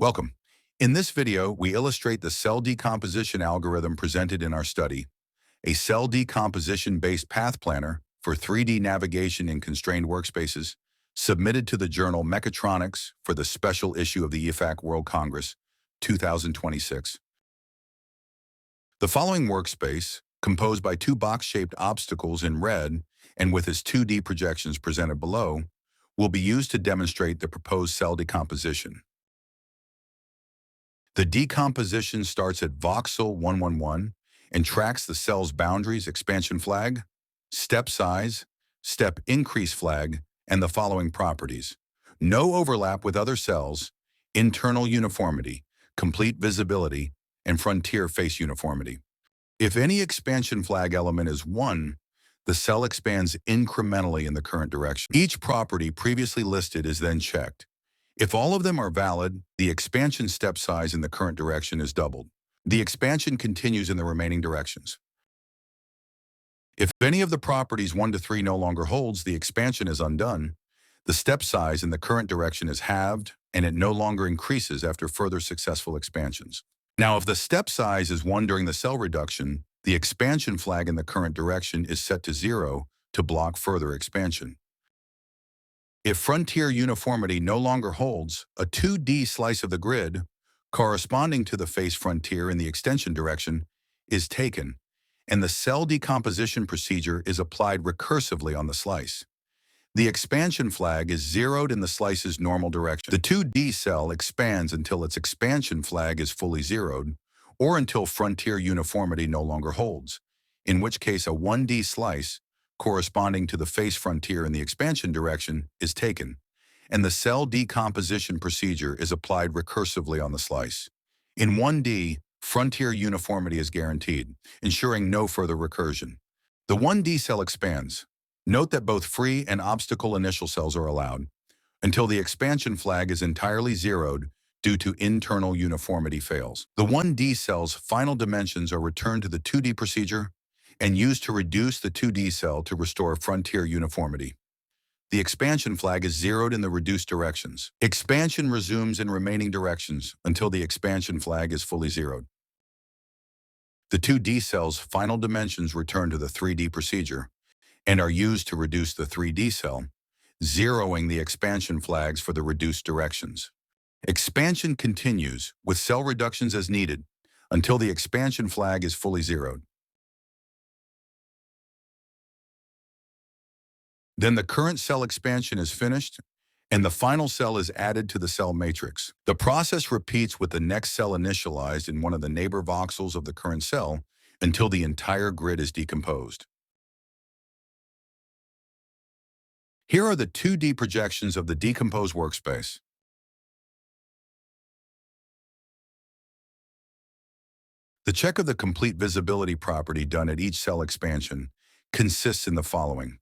Welcome. In this video, we illustrate the cell decomposition algorithm presented in our study, a cell decomposition-based path planner for 3D navigation in constrained workspaces, submitted to the journal Mechatronics for the special issue of the IFAC World Congress 2026. The following workspace, composed by two box-shaped obstacles in red and with its 2D projections presented below, will be used to demonstrate the proposed cell decomposition. The decomposition starts at voxel 111 and tracks the cell's boundaries, expansion flag, step size, step increase flag, and the following properties: no overlap with other cells, internal uniformity, complete visibility, and frontier face uniformity. If any expansion flag element is 1, the cell expands incrementally in the current direction. Each property previously listed is then checked. If all of them are valid, the expansion step size in the current direction is doubled. The expansion continues in the remaining directions. If any of the properties 1 to 3 no longer holds, the expansion is undone. The step size in the current direction is halved, and it no longer increases after further successful expansions. Now, if the step size is 1 during the cell reduction, the expansion flag in the current direction is set to 0 to block further expansion. If frontier uniformity no longer holds, a 2D slice of the grid, corresponding to the face frontier in the extension direction, is taken, and the cell decomposition procedure is applied recursively on the slice. The expansion flag is zeroed in the slice's normal direction. The 2D cell expands until its expansion flag is fully zeroed, or until frontier uniformity no longer holds, in which case a 1D slice, corresponding to the face frontier in the expansion direction, is taken, and the cell decomposition procedure is applied recursively on the slice. In 1D, frontier uniformity is guaranteed, ensuring no further recursion. The 1D cell expands. Note that both free and obstacle initial cells are allowed, until the expansion flag is entirely zeroed due to internal uniformity fails. The 1D cell's final dimensions are returned to the 2D procedure and used to reduce the 2D cell to restore frontier uniformity. The expansion flag is zeroed in the reduced directions. Expansion resumes in remaining directions until the expansion flag is fully zeroed. The 2D cell's final dimensions return to the 3D procedure and are used to reduce the 3D cell, zeroing the expansion flags for the reduced directions. Expansion continues with cell reductions as needed until the expansion flag is fully zeroed. Then the current cell expansion is finished, and the final cell is added to the cell matrix. The process repeats with the next cell initialized in one of the neighbor voxels of the current cell until the entire grid is decomposed. Here are the 2D projections of the decomposed workspace. The check of the complete visibility property done at each cell expansion consists in the following.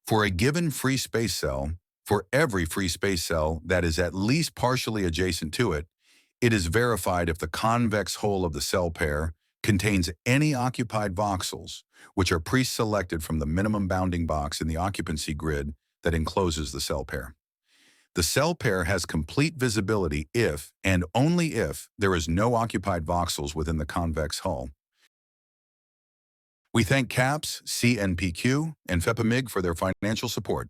For a given free space cell, for every free space cell that is at least partially adjacent to it, it is verified if the convex hole of the cell pair contains any occupied voxels, which are pre-selected from the minimum bounding box in the occupancy grid that encloses the cell pair. The cell pair has complete visibility if, and only if, there is no occupied voxels within the convex hull. We thank CAPS, CNPq, and FEPAMIG for their financial support.